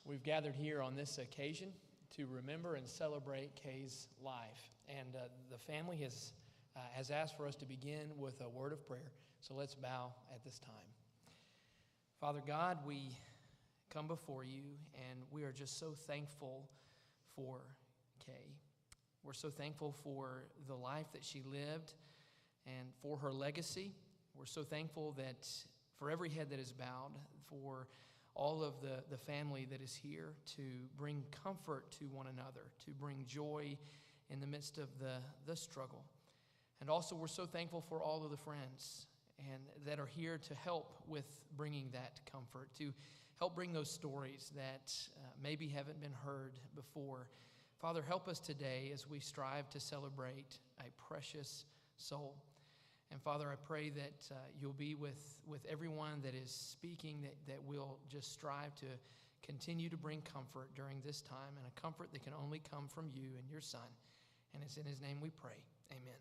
We've gathered here on this occasion to remember and celebrate Kay's life. And the family has asked for us to begin with a word of prayer. So let's bow at this time. Father God, we come before you, and we are just so thankful for Kay. We're so thankful for the life that she lived and for her legacy. We're so thankful that for every head that is bowed, for all of the family that is here to bring comfort to one another, to bring joy in the midst of the struggle. And also we're so thankful for all of the friends and that are here to help with bringing that comfort, to help bring those stories that maybe haven't been heard before. Father, help us today as we strive to celebrate a precious soul. And Father, I pray that you'll be with everyone that is speaking, that will just strive to continue to bring comfort during this time, and a comfort that can only come from you and your Son. And it's in his name we pray. Amen.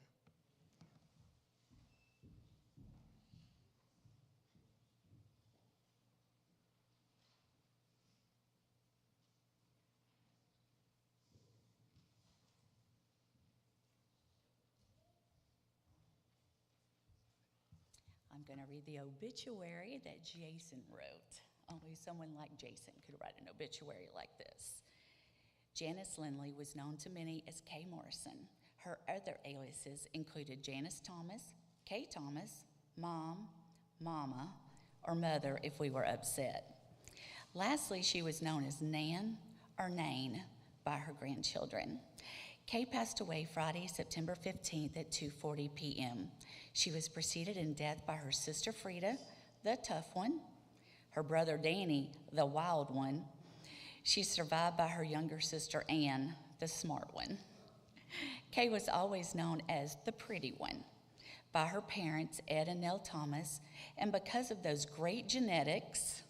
I'm going to read the obituary that Jason wrote. Only someone like Jason could write an obituary like this. Janice Lindley was known to many as Kay Morrison. Her other aliases included Janice Thomas, Kay Thomas, Mom, Mama, or Mother if we were upset. Lastly, she was known as Nan or Nain by her grandchildren. Kay passed away Friday, September 15th at 2:40 p.m. She was preceded in death by her sister Frida, the tough one, her brother Danny, the wild one. She's survived by her younger sister Anne, the smart one. Kay was always known as the pretty one by her parents, Ed and Nell Thomas, and because of those great genetics,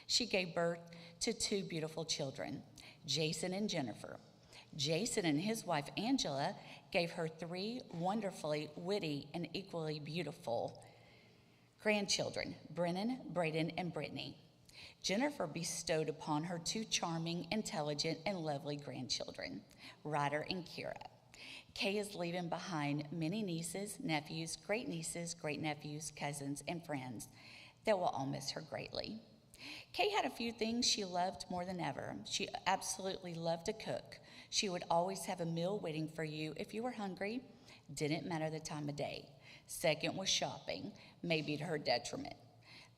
she gave birth to two beautiful children, Jason and Jennifer. Jason and his wife Angela gave her three wonderfully witty and equally beautiful grandchildren, Brennan, Braden, and Brittany. Jennifer bestowed upon her two charming, intelligent, and lovely grandchildren, Ryder and Kira. Kay is leaving behind many nieces, nephews, great-nephews, cousins, and friends that will all miss her greatly. Kay had a few things she loved more than ever. She absolutely loved to cook. She would always have a meal waiting for you if you were hungry. Didn't matter the time of day. Second was shopping, maybe to her detriment.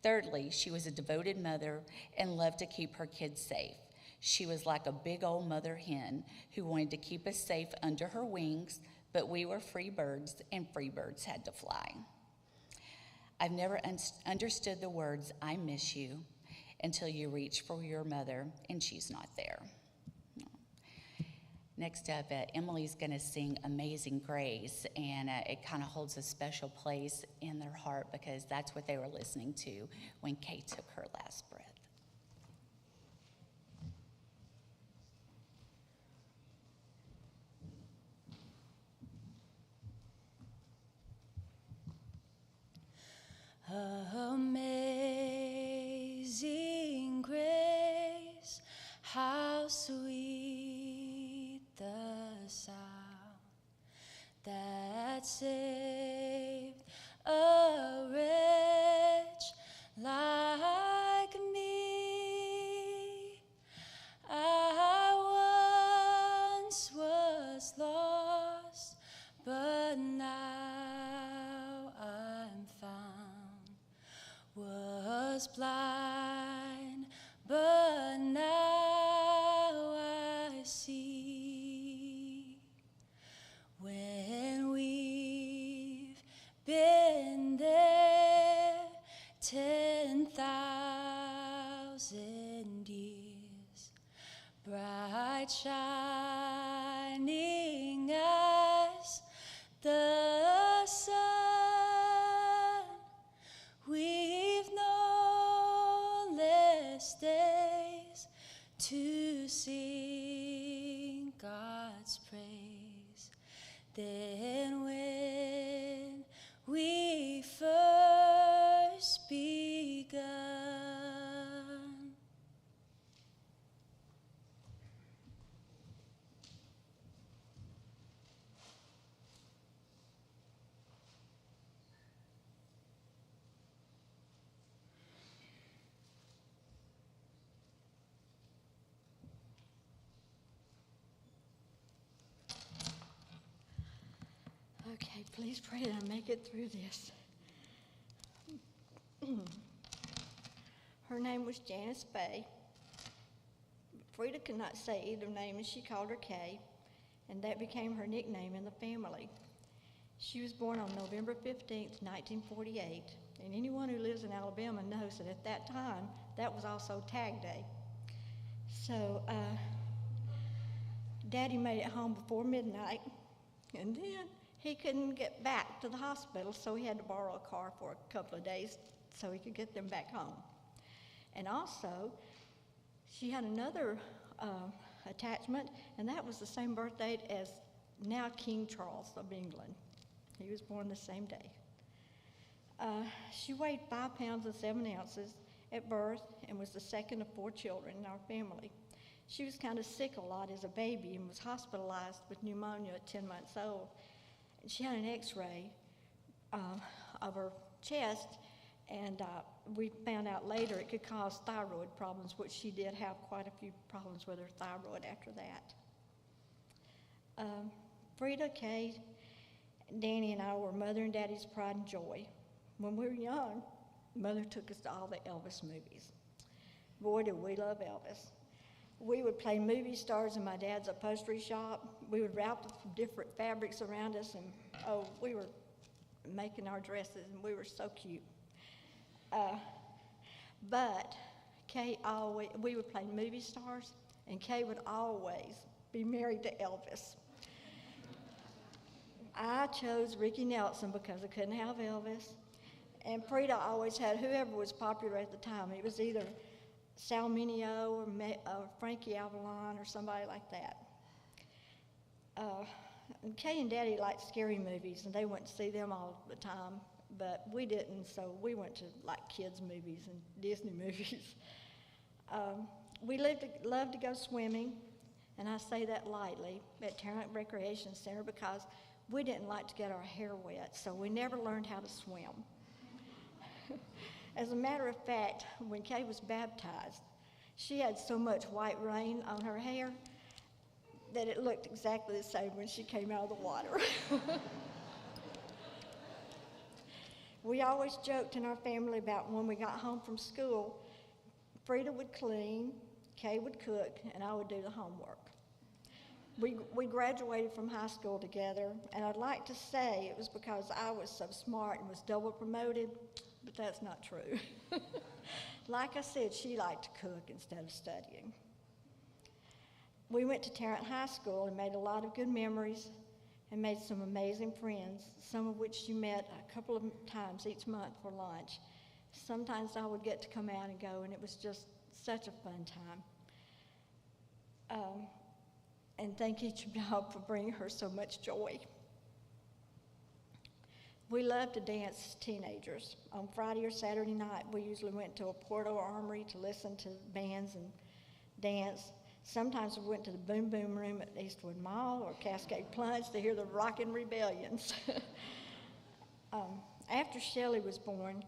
Thirdly, she was a devoted mother and loved to keep her kids safe. She was like a big old mother hen who wanted to keep us safe under her wings, but we were free birds, and free birds had to fly. I've never understood the words, "I miss you," until you reach for your mother and she's not there. Next up, Emily's going to sing Amazing Grace, and it kind of holds a special place in their heart because that's what they were listening to when Kay took her last breath. Amazing grace, how sweet the sound that saved a wretch like me. I once was lost, but now I'm found. Was blind, but now I see. When we've been there 10,000 years, bright shining as the sun, we've no less days to sing God's praise than when we first begun. Okay, please pray that I make it through this. Her name was Janice Bay. Frida could not say either name, and she called her Kay, and that became her nickname in the family. She was born on November 15th, 1948, and anyone who lives in Alabama knows that at that time, that was also Tag Day. So, Daddy made it home before midnight, and then he couldn't get back to the hospital, so he had to borrow a car for a couple of days so he could get them back home. And also, she had another attachment, and that was the same birth date as now King Charles of England. He was born the same day. She weighed 5 pounds and 7 ounces at birth and was the second of 4 children in our family. She was kind of sick a lot as a baby and was hospitalized with pneumonia at 10 months old. And she had an x-ray of her chest, and we found out later it could cause thyroid problems, which she did have quite a few problems with her thyroid after that. Frida, Kay, Danny, and I were Mother and Daddy's pride and joy. When we were young, Mother took us to all the Elvis movies. Boy, did we love Elvis. We would play movie stars in my dad's upholstery shop. We would wrap the different fabrics around us, and we were making our dresses, and we were so cute. But we would play movie stars, and Kay would always be married to Elvis. I chose Ricky Nelson because I couldn't have Elvis, and Frida always had whoever was popular at the time. It was either Sal Mineo or Frankie Avalon or somebody like that. And Kay and Daddy liked scary movies, and they went to see them all the time, but we didn't, so we went to like kids' movies and Disney movies. We loved to go swimming, and I say that lightly, at Tarrant Recreation Center because we didn't like to get our hair wet, so we never learned how to swim. As a matter of fact, when Kay was baptized, she had so much white rain on her hair that it looked exactly the same when she came out of the water. We always joked in our family about when we got home from school, Frida would clean, Kay would cook, and I would do the homework. We graduated from high school together, and I'd like to say it was because I was so smart and was double promoted, but that's not true. Like I said, she liked to cook instead of studying. We went to Tarrant High School and made a lot of good memories and made some amazing friends, some of which she met a couple of times each month for lunch. Sometimes I would get to come out and go, and it was just such a fun time. And thank each of y'all for bringing her so much joy. We loved to dance as teenagers. On Friday or Saturday night, we usually went to a Porto Armory to listen to bands and dance. Sometimes we went to the Boom Boom Room at Eastwood Mall or Cascade Plunge to hear the Rockin' Rebellions. After Shelley was born,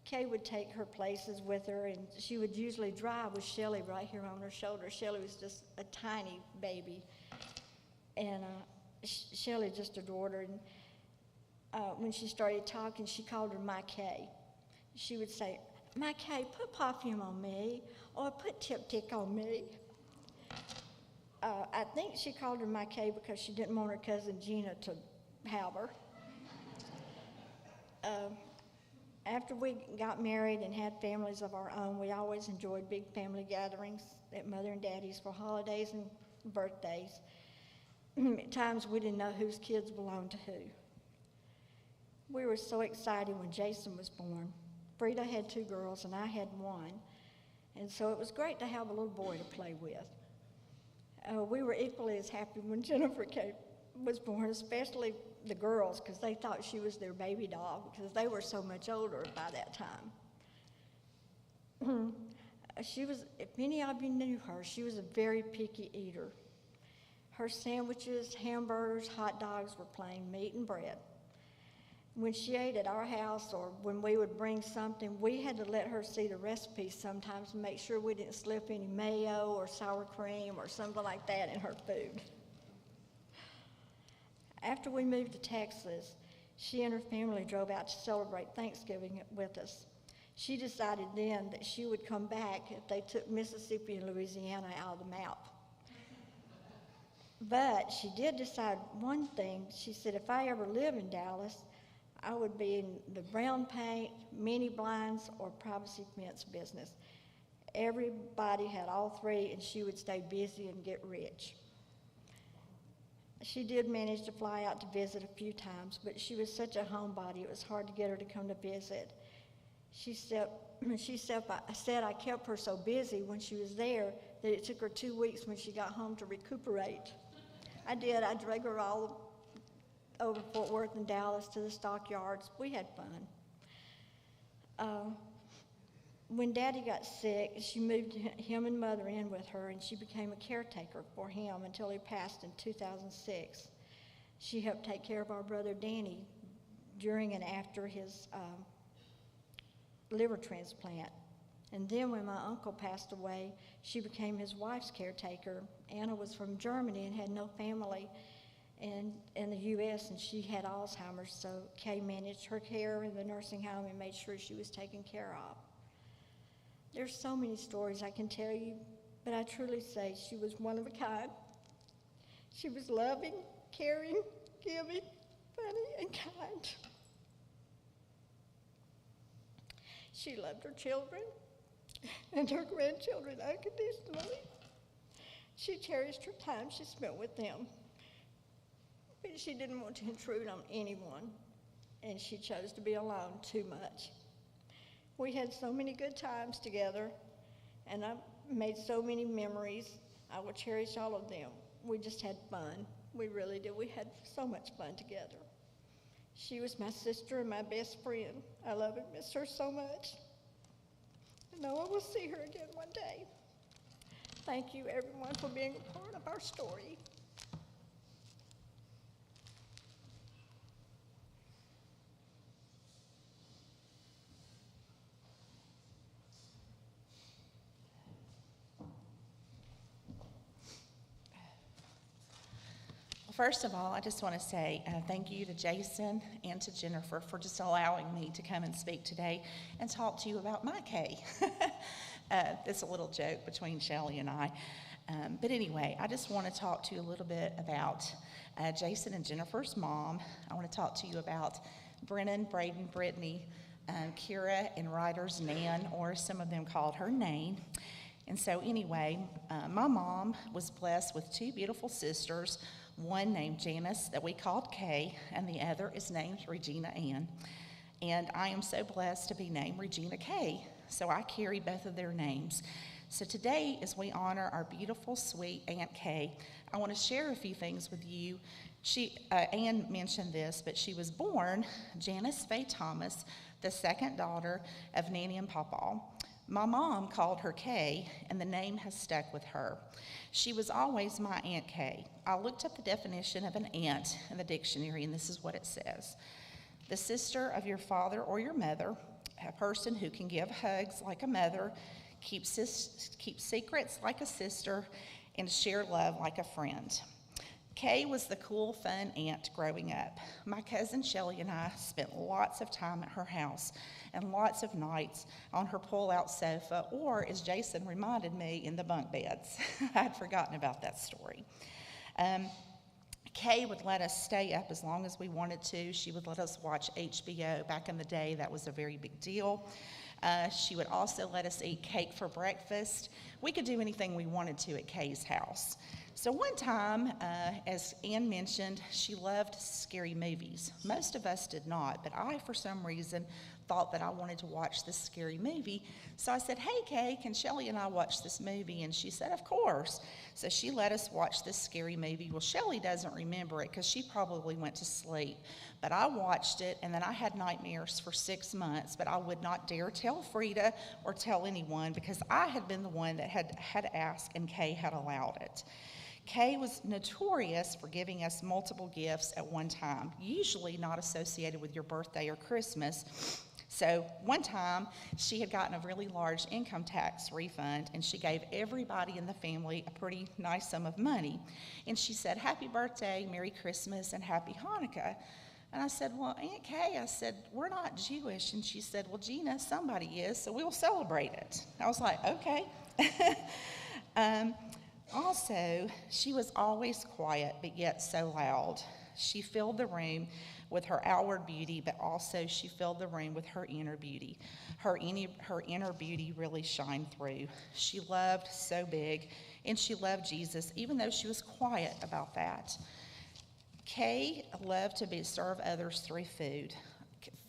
Kay would take her places with her, and she would usually drive with Shelley right here on her shoulder. Shelley was just a tiny baby, and Shelley just adored her. And when she started talking, she called her My Kay. She would say, My Kay, put perfume on me, or put Tip-Tick on me. I think she called her My Kay because she didn't want her cousin Gina to have her. After we got married and had families of our own, we always enjoyed big family gatherings at Mother and Daddy's for holidays and birthdays. At times we didn't know whose kids belonged to who. We were so excited when Jason was born. Frida had 2 girls and I had 1, and so it was great to have a little boy to play with. We were equally as happy when Jennifer was born, especially the girls, because they thought she was their baby doll because they were so much older by that time. She was, if any of you knew her, she was a very picky eater. Her sandwiches, hamburgers, hot dogs were plain meat and bread. When she ate at our house or when we would bring something, we had to let her see the recipes sometimes and make sure we didn't slip any mayo or sour cream or something like that in her food. After we moved to Texas, she and her family drove out to celebrate Thanksgiving with us. She decided then that she would come back if they took Mississippi and Louisiana out of the map. But she did decide one thing. She said, if I ever live in Dallas, I would be in the brown paint, mini blinds, or privacy fence business. Everybody had all three, and she would stay busy and get rich. She did manage to fly out to visit a few times, but she was such a homebody, it was hard to get her to come to visit. She said I kept her so busy when she was there that it took her 2 weeks when she got home to recuperate. I did. I drug her all over Fort Worth and Dallas to the stockyards. We had fun. When Daddy got sick, she moved him and Mother in with her, and she became a caretaker for him until he passed in 2006. She helped take care of our brother Danny during and after his liver transplant. And then when my uncle passed away, she became his wife's caretaker. Anna was from Germany and had no family in the U.S., and she had Alzheimer's, so Kay managed her care in the nursing home and made sure she was taken care of. There's so many stories I can tell you, but I truly say she was one of a kind. She was loving, caring, giving, funny, and kind. She loved her children and her grandchildren unconditionally. She cherished her time she spent with them, but she didn't want to intrude on anyone, and she chose to be alone too much. We had so many good times together, and I made so many memories. I will cherish all of them. We just had fun. We really did. We had so much fun together. She was my sister and my best friend. I love and miss her so much. I know I will see her again one day. Thank you, everyone, for being a part of our story. First of all, I just want to say thank you to Jason and to Jennifer for just allowing me to come and speak today and talk to you about my Kay. It's a little joke between Shelley and I. But anyway, I just want to talk to you a little bit about Jason and Jennifer's mom. I want to talk to you about Brennan, Braden, Brittany, Kira, and Ryder's Nan, or some of them called her Nain. And so anyway, my mom was blessed with two beautiful sisters, one named Janice that we called Kay, and the other is named Regina Ann. And I am so blessed to be named Regina Kay, so I carry both of their names. So today, as we honor our beautiful, sweet Aunt Kay, I want to share a few things with you. Ann mentioned this, but she was born Janice Faye Thomas, the second daughter of Nanny and Pawpaw. My mom called her Kay, and the name has stuck with her. She was always my Aunt Kay. I looked up the definition of an aunt in the dictionary, and this is what it says. The sister of your father or your mother, a person who can give hugs like a mother, keep secrets like a sister, and share love like a friend. Kay was the cool, fun aunt growing up. My cousin Shelley and I spent lots of time at her house and lots of nights on her pull-out sofa, or, as Jason reminded me, in the bunk beds. I'd forgotten about that story. Kay would let us stay up as long as we wanted to. She would let us watch HBO. Back in the day, that was a very big deal. She would also let us eat cake for breakfast. We could do anything we wanted to at Kay's house. So one time, as Ann mentioned, she loved scary movies. Most of us did not, but I, for some reason, thought that I wanted to watch this scary movie. So I said, hey, Kay, can Shelley and I watch this movie? And she said, of course. So she let us watch this scary movie. Well, Shelley doesn't remember it because she probably went to sleep. But I watched it, and then I had nightmares for 6 months, but I would not dare tell Frida or tell anyone because I had been the one that had asked, and Kay had allowed it. Kay was notorious for giving us multiple gifts at one time, usually not associated with your birthday or Christmas. So one time, she had gotten a really large income tax refund, and she gave everybody in the family a pretty nice sum of money. And she said, "Happy birthday, Merry Christmas, and Happy Hanukkah." And I said, "Well, Aunt Kay," I said, "we're not Jewish." And she said, "Well, Gina, somebody is, so we'll celebrate it." I was like, okay. Also, she was always quiet, but yet so loud. She filled the room with her outward beauty, but also she filled the room with her inner beauty. Her inner beauty really shined through. She loved so big, and she loved Jesus, even though she was quiet about that. Kay loved to serve others through food.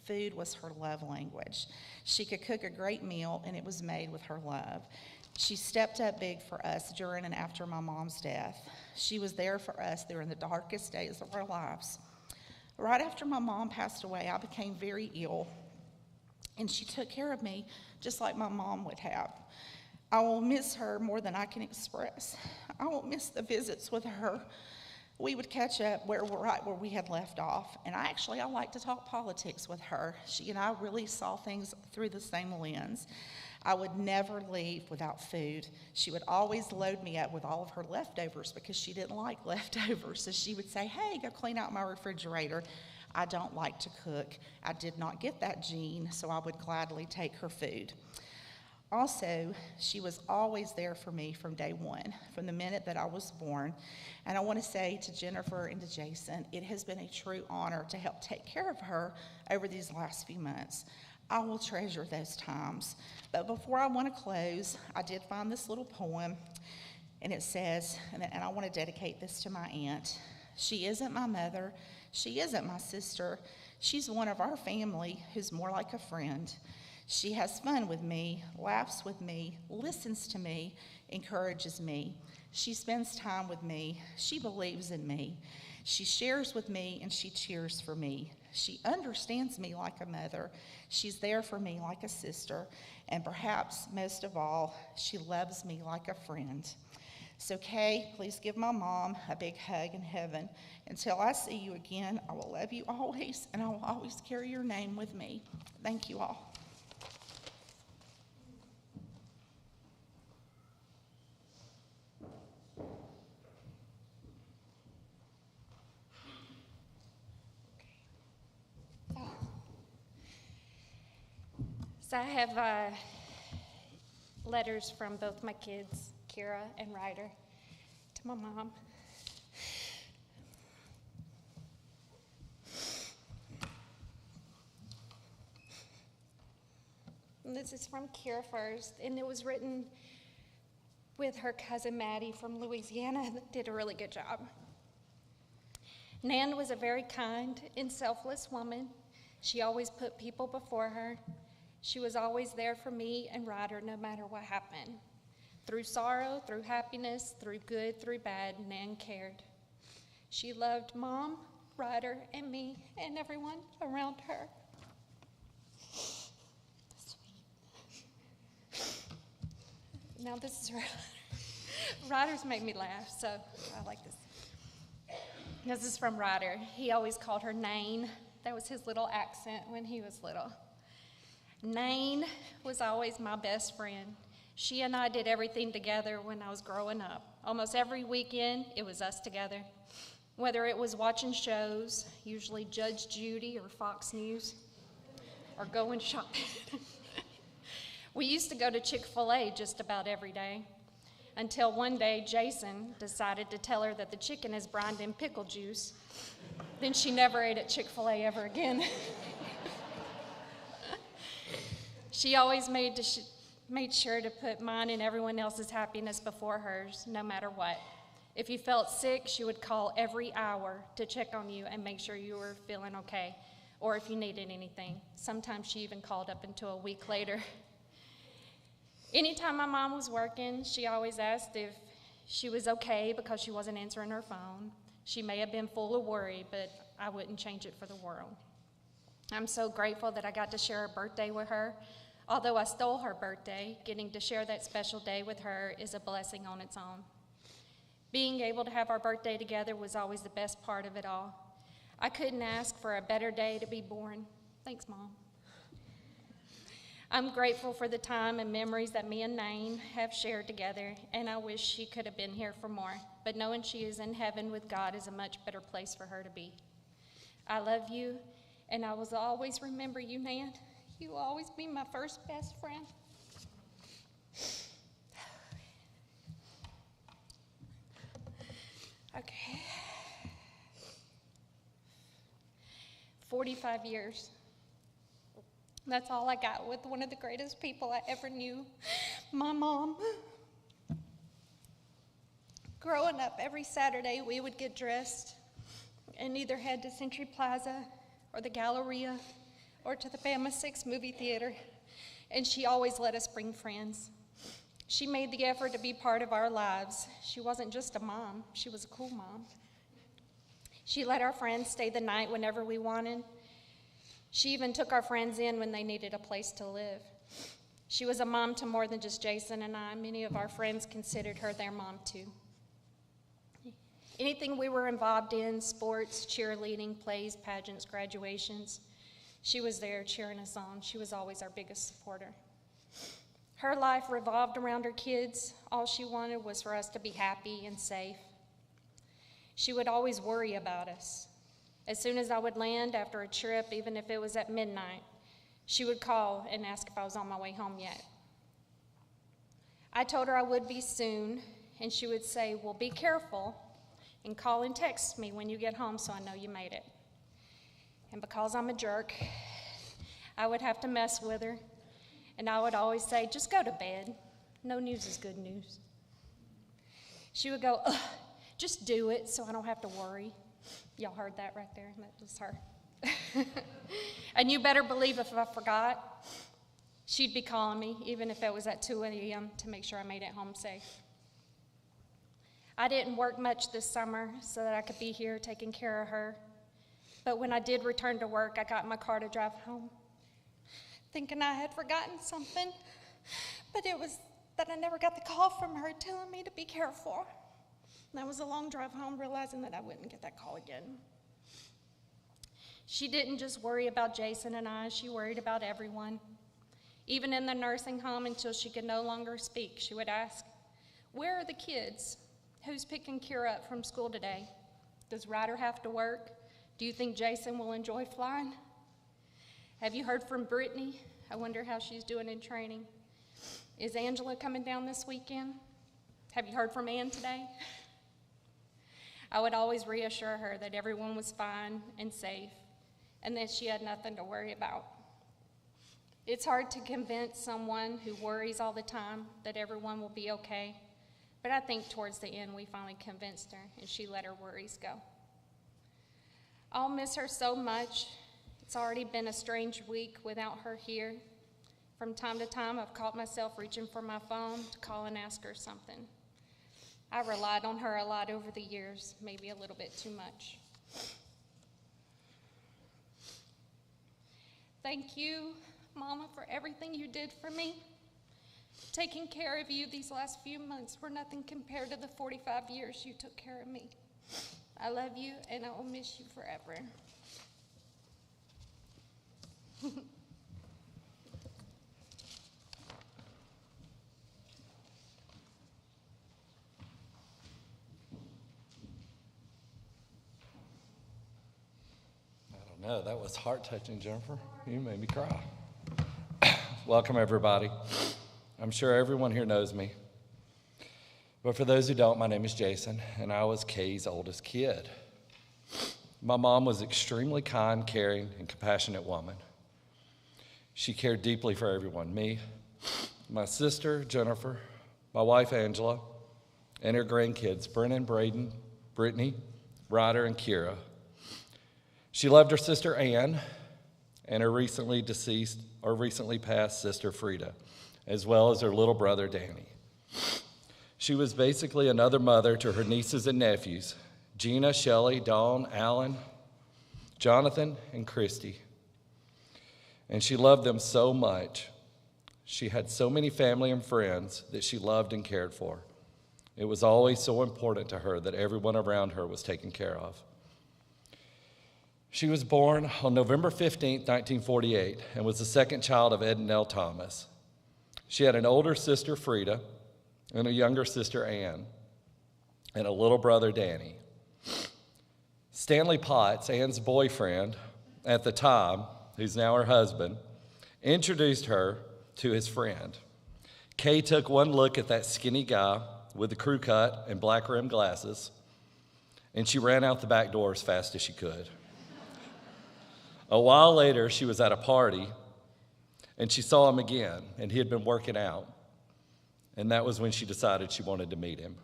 Food was her love language. She could cook a great meal, and it was made with her love. She stepped up big for us during and after my mom's death. She was there for us during the darkest days of our lives. Right after my mom passed away, I became very ill, and she took care of me just like my mom would have. I will miss her more than I can express. I will miss the visits with her. We would catch up right where we had left off, and I like to talk politics with her. She and I really saw things through the same lens. I would never leave without food. She would always load me up with all of her leftovers because she didn't like leftovers. So she would say, "Hey, go clean out my refrigerator." I don't like to cook. I did not get that gene, so I would gladly take her food. Also, she was always there for me from day one, from the minute that I was born. And I want to say to Jennifer and to Jason, it has been a true honor to help take care of her over these last few months. I will treasure those times. But before I want to close, I did find this little poem, and it says, and I want to dedicate this to my aunt. "She isn't my mother. She isn't my sister. She's one of our family who's more like a friend. She has fun with me, laughs with me, listens to me, encourages me. She spends time with me. She believes in me. She shares with me, and she cheers for me. She understands me like a mother. She's there for me like a sister. And perhaps most of all, she loves me like a friend." So Kay, please give my mom a big hug in heaven. Until I see you again, I will love you always, and I will always carry your name with me. Thank you all. So I have letters from both my kids, Kira and Ryder, to my mom. And this is from Kira first, and it was written with her cousin Maddie from Louisiana that did a really good job. "Nan was a very kind and selfless woman. She always put people before her. She was always there for me and Ryder no matter what happened. Through sorrow, through happiness, through good, through bad, Nan cared. She loved Mom, Ryder, and me, and everyone around her." Now this is Ryder's made me laugh, so I like this. This is from Ryder. He always called her Nain. That was his little accent when he was little. "Nain was always my best friend. She and I did everything together when I was growing up. Almost every weekend, it was us together. Whether it was watching shows, usually Judge Judy or Fox News, or going shopping. We used to go to Chick-fil-A just about every day, until one day Jason decided to tell her that the chicken is brined in pickle juice. Then she never ate at Chick-fil-A ever again. She always made sure to put mine and everyone else's happiness before hers, no matter what. If you felt sick, she would call every hour to check on you and make sure you were feeling okay, or if you needed anything. Sometimes she even called up until a week later. Anytime my mom was working, she always asked if she was okay because she wasn't answering her phone. She may have been full of worry, but I wouldn't change it for the world. I'm so grateful that I got to share her birthday with her. Although I stole her birthday, getting to share that special day with her is a blessing on its own. Being able to have our birthday together was always the best part of it all. I couldn't ask for a better day to be born. Thanks, Mom. I'm grateful for the time and memories that me and Nain have shared together, and I wish she could have been here for more. But knowing she is in heaven with God is a much better place for her to be. I love you, and I will always remember you, Nan. You will always be my first best friend. Okay. 45 years. That's all I got with one of the greatest people I ever knew, my mom. Growing up, every Saturday we would get dressed and either head to Century Plaza or the Galleria or to the Bama 6 movie theater, and she always let us bring friends. She made the effort to be part of our lives. She wasn't just a mom, she was a cool mom. She let our friends stay the night whenever we wanted. She even took our friends in when they needed a place to live. She was a mom to more than just Jason and I. Many of our friends considered her their mom too. Anything we were involved in, sports, cheerleading, plays, pageants, graduations, she was there cheering us on. She was always our biggest supporter. Her life revolved around her kids. All she wanted was for us to be happy and safe. She would always worry about us. As soon as I would land after a trip, even if it was at midnight, she would call and ask if I was on my way home yet. I told her I would be soon, and she would say, well, be careful, and call and text me when you get home so I know you made it. And because I'm a jerk, I would have to mess with her, and I would always say, just go to bed. No news is good news. She would go, ugh, just do it so I don't have to worry. Y'all heard that right there? That was her. And you better believe if I forgot, she'd be calling me, even if it was at 2 a.m., to make sure I made it home safe. I didn't work much this summer so that I could be here taking care of her. But when I did return to work, I got in my car to drive home, thinking I had forgotten something. But it was that I never got the call from her telling me to be careful. That was a long drive home, realizing that I wouldn't get that call again. She didn't just worry about Jason and I, she worried about everyone. Even in the nursing home, until she could no longer speak, she would ask, where are the kids? Who's picking Kira up from school today? Does Ryder have to work? Do you think Jason will enjoy flying? Have you heard from Brittany? I wonder how she's doing in training. Is Angela coming down this weekend? Have you heard from Ann today? I would always reassure her that everyone was fine and safe and that she had nothing to worry about. It's hard to convince someone who worries all the time that everyone will be okay, but I think towards the end we finally convinced her and she let her worries go. I'll miss her so much. It's already been a strange week without her here. From time to time, I've caught myself reaching for my phone to call and ask her something. I relied on her a lot over the years, maybe a little bit too much. Thank you, Mama, for everything you did for me. Taking care of you these last few months were nothing compared to the 45 years you took care of me. I love you, and I will miss you forever. No, that was heart-touching, Jennifer. You made me cry. Welcome, everybody. I'm sure everyone here knows me. But for those who don't, my name is Jason, and I was Kay's oldest kid. My mom was an extremely kind, caring, and compassionate woman. She cared deeply for everyone, me, my sister, Jennifer, my wife, Angela, and her grandkids, Brennan, Braden, Brittany, Ryder, and Kira. She loved her sister Ann and her recently passed sister Frida, as well as her little brother Danny. She was basically another mother to her nieces and nephews, Gina, Shelley, Dawn, Alan, Jonathan, and Christy. And she loved them so much. She had so many family and friends that she loved and cared for. It was always so important to her that everyone around her was taken care of. She was born on November 15, 1948, and was the second child of Ed and Nell Thomas. She had an older sister, Frida, and a younger sister, Ann, and a little brother, Danny. Stanley Potts, Ann's boyfriend at the time, who's now her husband, introduced her to his friend. Kay took one look at that skinny guy with the crew cut and black rimmed glasses, and she ran out the back door as fast as she could. A while later, she was at a party, and she saw him again, and he had been working out, and that was when she decided she wanted to meet him.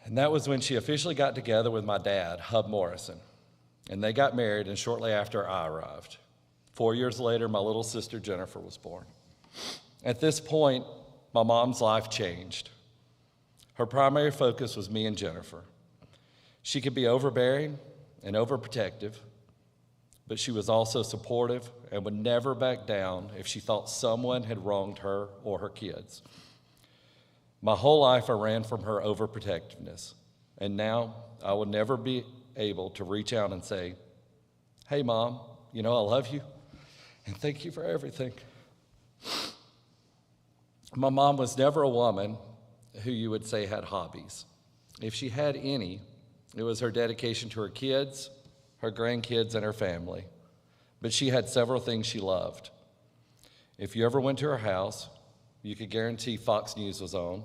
And that was when she officially got together with my dad, Hub Morrison, and they got married, and shortly after I arrived. 4 years later, my little sister Jennifer was born. At this point, my mom's life changed. Her primary focus was me and Jennifer. She could be overbearing and overprotective, but she was also supportive and would never back down if she thought someone had wronged her or her kids. My whole life I ran from her overprotectiveness, and now I will never be able to reach out and say, "Hey, Mom, I love you, and thank you for everything." My mom was never a woman who you would say had hobbies. If she had any, it was her dedication to her kids, her grandkids, and her family. But she had several things she loved. If you ever went to her house, you could guarantee Fox News was on.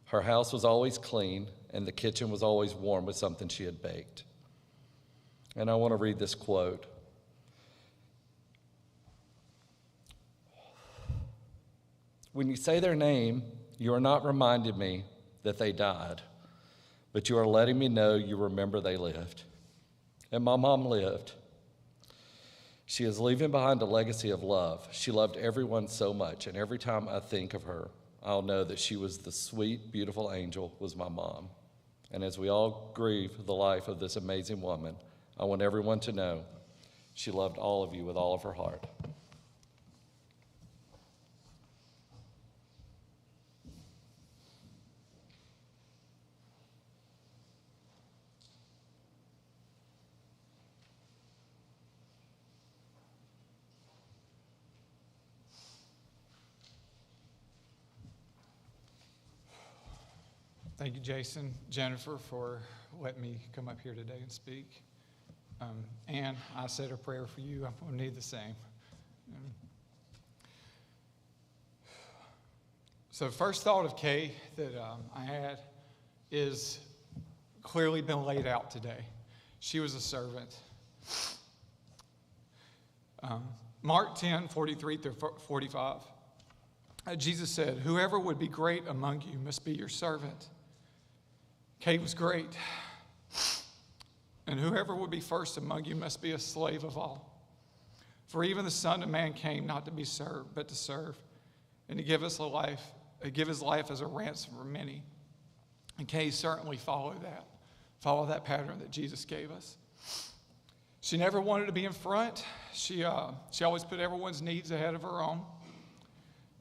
Her house was always clean, and the kitchen was always warm with something she had baked. And I want to read this quote. "When you say their name, you are not reminding me that they died, but you are letting me know you remember they lived." And my mom lived. She is leaving behind a legacy of love. She loved everyone so much, and every time I think of her, I'll know that she was the sweet, beautiful angel, was my mom. And as we all grieve the life of this amazing woman, I want everyone to know she loved all of you with all of her heart. Thank you, Jason, Jennifer, for letting me come up here today and speak. Ann, I said a prayer for you. I'm going to need the same. So first thought of Kay that I had is clearly been laid out today. She was a servant. Mark 10, 43 through 45. Jesus said, "Whoever would be great among you must be your servant." Kay was great. "And whoever would be first among you must be a slave of all. For even the Son of Man came not to be served, but to serve, and to give his life as a ransom for many." And Kay certainly followed that pattern that Jesus gave us. She never wanted to be in front. She always put everyone's needs ahead of her own.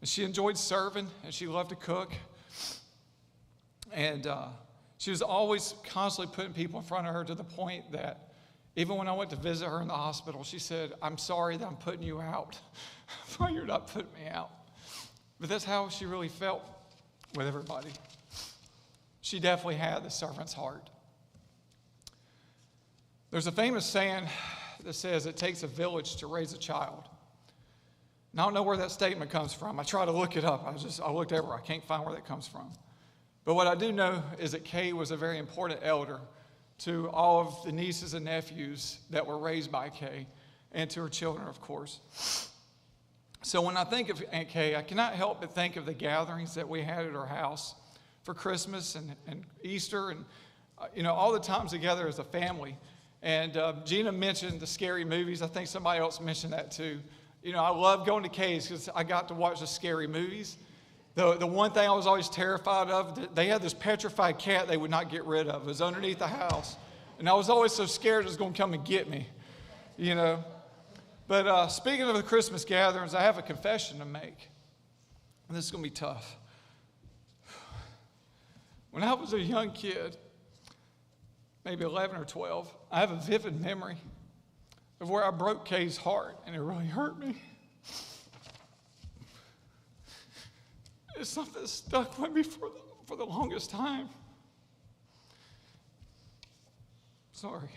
And she enjoyed serving, and she loved to cook. And she was always constantly putting people in front of her, to the point that even when I went to visit her in the hospital, she said, "I'm sorry that I'm putting you out. Why you're not putting me out." But that's how she really felt with everybody. She definitely had the servant's heart. There's a famous saying that says it takes a village to raise a child. And I don't know where that statement comes from. I tried to look it up. I looked everywhere. I can't find where that comes from. But what I do know is that Kay was a very important elder to all of the nieces and nephews that were raised by Kay, and to her children, of course. So when I think of Aunt Kay, I cannot help but think of the gatherings that we had at her house for Christmas and Easter, and all the times together as a family. And Gina mentioned the scary movies. I think somebody else mentioned that too. I love going to Kay's because I got to watch the scary movies. The one thing I was always terrified of, they had this petrified cat they would not get rid of. It was underneath the house. And I was always so scared it was going to come and get me, But speaking of the Christmas gatherings, I have a confession to make. And this is going to be tough. When I was a young kid, maybe 11 or 12, I have a vivid memory of where I broke Kay's heart, and it really hurt me. It's something that stuck with me for the longest time. Sorry.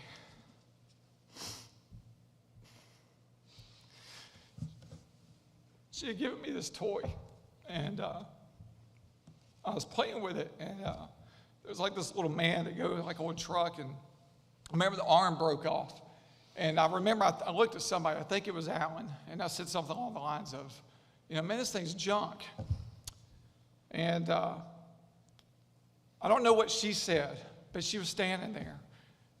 She had given me this toy, and I was playing with it, and there was like this little man that goes like on a truck, and I remember the arm broke off. And I remember I looked at somebody, I think it was Alan, and I said something along the lines of, man, this thing's junk. And I don't know what she said, but she was standing there,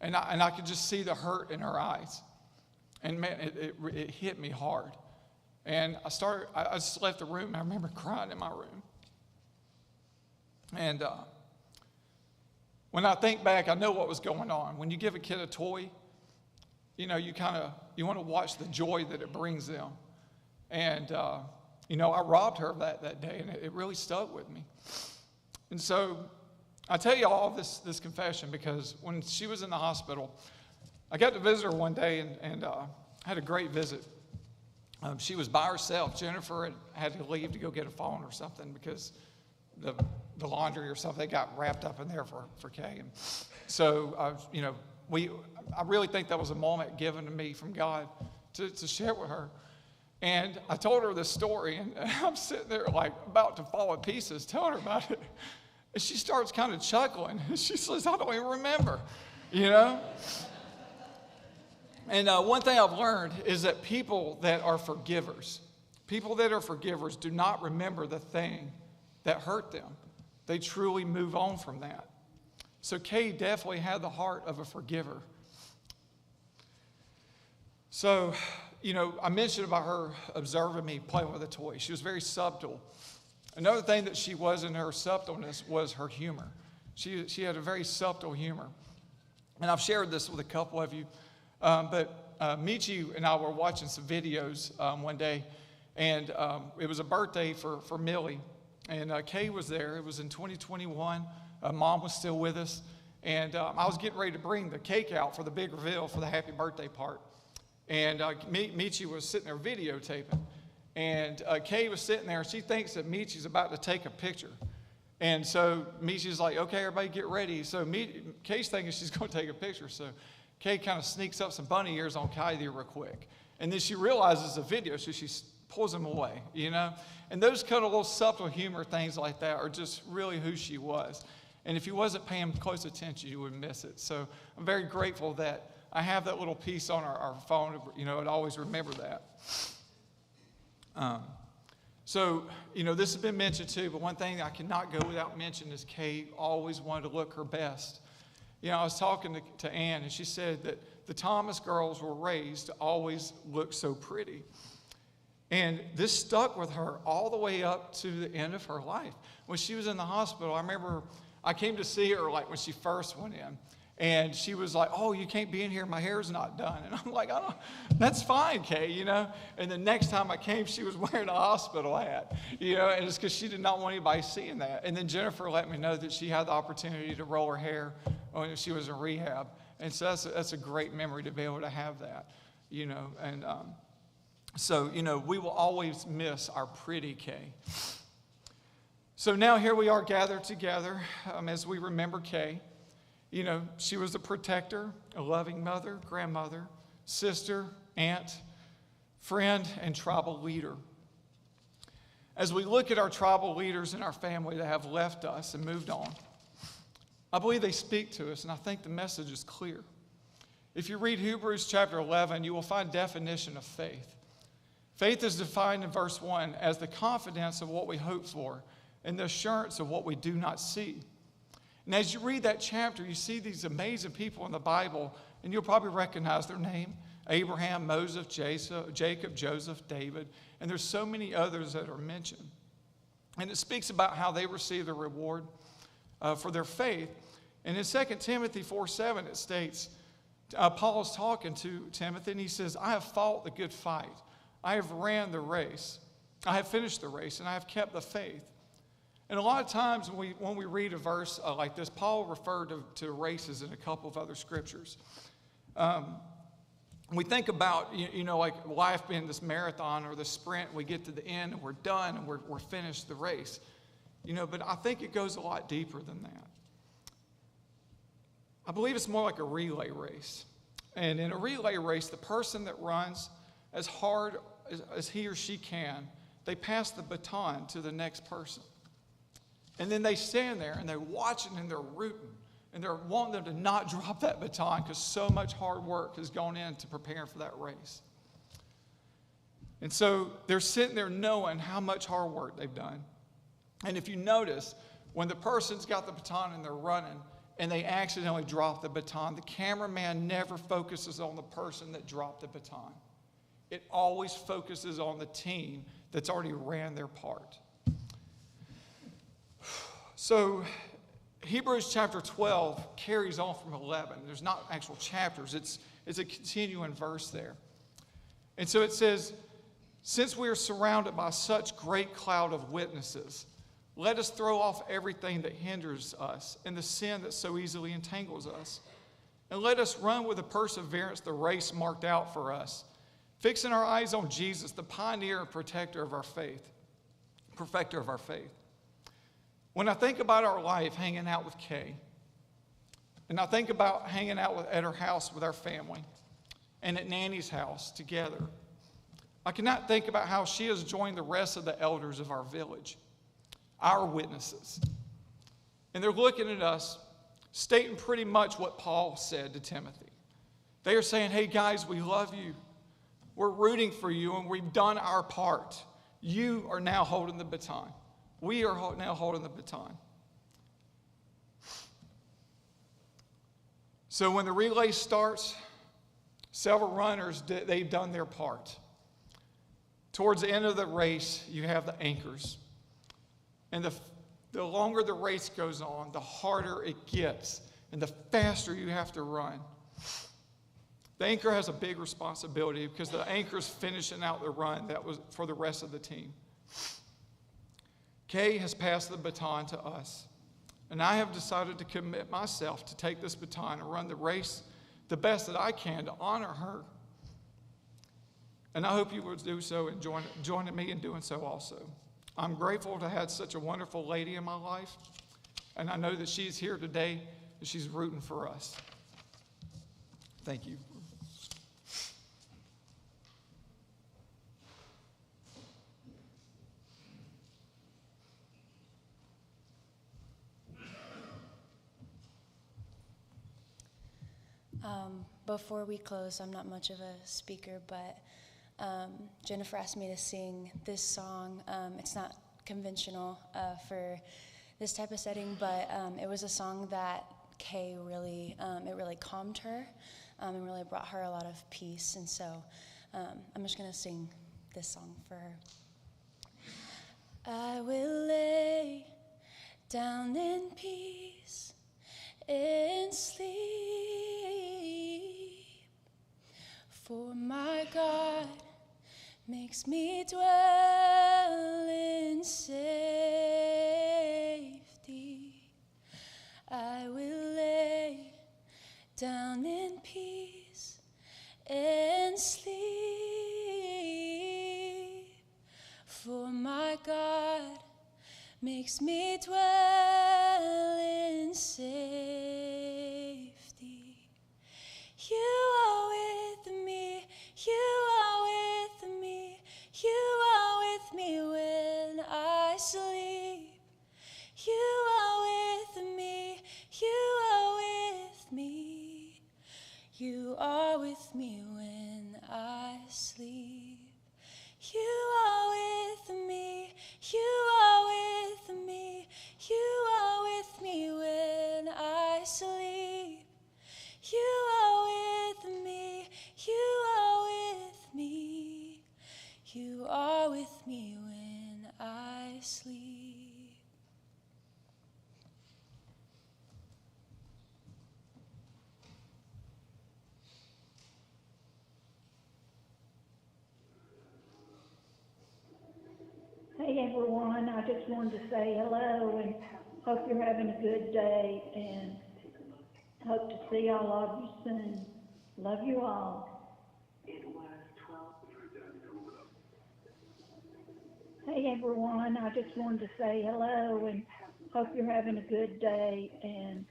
and I could just see the hurt in her eyes. And man, it hit me hard. And I just left the room, and I remember crying in my room. And when I think back, I know what was going on. When you give a kid a toy, you want to watch the joy that it brings them. And, I robbed her of that day, and it really stuck with me. And so I tell you all this confession because when she was in the hospital, I got to visit her one day and had a great visit. She was by herself. Jennifer had to leave to go get a phone or something because the laundry or something, they got wrapped up in there for Kay. And so, I really think that was a moment given to me from God to share with her. And I told her this story, and I'm sitting there like about to fall to pieces telling her about it. And she starts kind of chuckling. She says, I don't even remember, And one thing I've learned is that people that are forgivers do not remember the thing that hurt them. They truly move on from that. So Kay definitely had the heart of a forgiver. So, I mentioned about her observing me playing with a toy. She was very subtle. Another thing that she was in her subtleness was her humor. She had a very subtle humor. And I've shared this with a couple of you. But Michi and I were watching some videos one day, and it was a birthday for Millie. And Kay was there. It was in 2021. Mom was still with us. And I was getting ready to bring the cake out for the big reveal for the happy birthday part. And Michi was sitting there videotaping. And Kay was sitting there, and she thinks that Michi's about to take a picture. And so Michi's like, okay, everybody get ready. So Kay's thinking she's going to take a picture. So Kay kind of sneaks up some bunny ears on Kylie real quick. And then she realizes it's a video, so she pulls them away, And those kind of little subtle humor things like that are just really who she was. And if you wasn't paying close attention, you would miss it. So I'm very grateful that I have that little piece on our phone, and always remember that. So, this has been mentioned too, but one thing I cannot go without mentioning is Kay always wanted to look her best. I was talking to Ann, and she said that the Thomas girls were raised to always look so pretty. And this stuck with her all the way up to the end of her life. When she was in the hospital, I remember I came to see her like when she first went in. And she was like, oh, you can't be in here, my hair's not done. And I'm like, that's fine, Kay, And the next time I came, she was wearing a hospital hat, and it's because she did not want anybody seeing that. And then Jennifer let me know that she had the opportunity to roll her hair when she was in rehab. And so that's a great memory to be able to have that, And so, we will always miss our pretty Kay. So now here we are gathered together as we remember Kay. She was a protector, a loving mother, grandmother, sister, aunt, friend, and tribal leader. As we look at our tribal leaders in our family that have left us and moved on, I believe they speak to us, and I think the message is clear. If you read Hebrews chapter 11, you will find definition of faith. Faith is defined in verse 1 as the confidence of what we hope for and the assurance of what we do not see. And as you read that chapter, you see these amazing people in the Bible, and you'll probably recognize their name: Abraham, Moses, Jacob, Joseph, David, and there's so many others that are mentioned. And it speaks about how they receive the reward for their faith. And in 2 Timothy 4:7, it states, Paul is talking to Timothy, and he says, I have fought the good fight. I have ran the race. I have finished the race, and I have kept the faith. And a lot of times when we read a verse like this, Paul referred to races in a couple of other scriptures. We think about, like life being this marathon or the sprint. We get to the end and we're done and we're finished the race. But I think it goes a lot deeper than that. I believe it's more like a relay race. And in a relay race, the person that runs as hard as he or she can, they pass the baton to the next person. And then they stand there and they're watching and they're rooting. And they're wanting them to not drop that baton because so much hard work has gone into preparing for that race. And so they're sitting there knowing how much hard work they've done. And if you notice, when the person's got the baton and they're running and they accidentally drop the baton, the cameraman never focuses on the person that dropped the baton. It always focuses on the team that's already ran their part. So Hebrews chapter 12 carries on from 11. There's not actual chapters. It's a continuing verse there. And so it says, since we are surrounded by such great cloud of witnesses, let us throw off everything that hinders us and the sin that so easily entangles us. And let us run with perseverance the race marked out for us, fixing our eyes on Jesus, the pioneer and perfecter of our faith. When I think about our life hanging out with Kay, and I think about hanging out at her house with our family, and at Nanny's house together, I cannot think about how she has joined the rest of the elders of our village, our witnesses. And they're looking at us, stating pretty much what Paul said to Timothy. They are saying, hey guys, we love you. We're rooting for you, and we've done our part. You are now holding the baton. We are now holding the baton. So when the relay starts, several runners, they've done their part. Towards the end of the race, you have the anchors. And the longer the race goes on, the harder it gets, and the faster you have to run. The anchor has a big responsibility because the anchor's finishing out the run that was for the rest of the team. Kay has passed the baton to us, and I have decided to commit myself to take this baton and run the race the best that I can to honor her. And I hope you will do so and join me in doing so also. I'm grateful to have such a wonderful lady in my life, and I know that she's here today and she's rooting for us. Thank you. Before we close, I'm not much of a speaker, but Jennifer asked me to sing this song. It's not conventional for this type of setting, but it was a song that Kay really, it really calmed her and really brought her a lot of peace. And so I'm just going to sing this song for her. I will lay down in peace and sleep, for my God makes me dwell in safety. I will lay down in peace and sleep, for my God makes me dwell in safety. You are with me, you are with me, you are with me when I sleep. You are with me, you are with me, you are with me when I sleep. You are with me, you are with me, you are with me when I sleep. You are with me, you are with me, you are with me when I sleep. Hey everyone, I just wanted to say hello and hope you're having a good day and hope to see all of you soon. Love you all. Hey everyone, I just wanted to say hello and hope you're having a good day and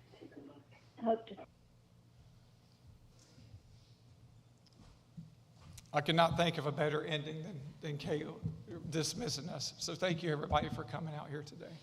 hope to. I cannot think of a better ending than Kate dismissing us. So thank you everybody for coming out here today.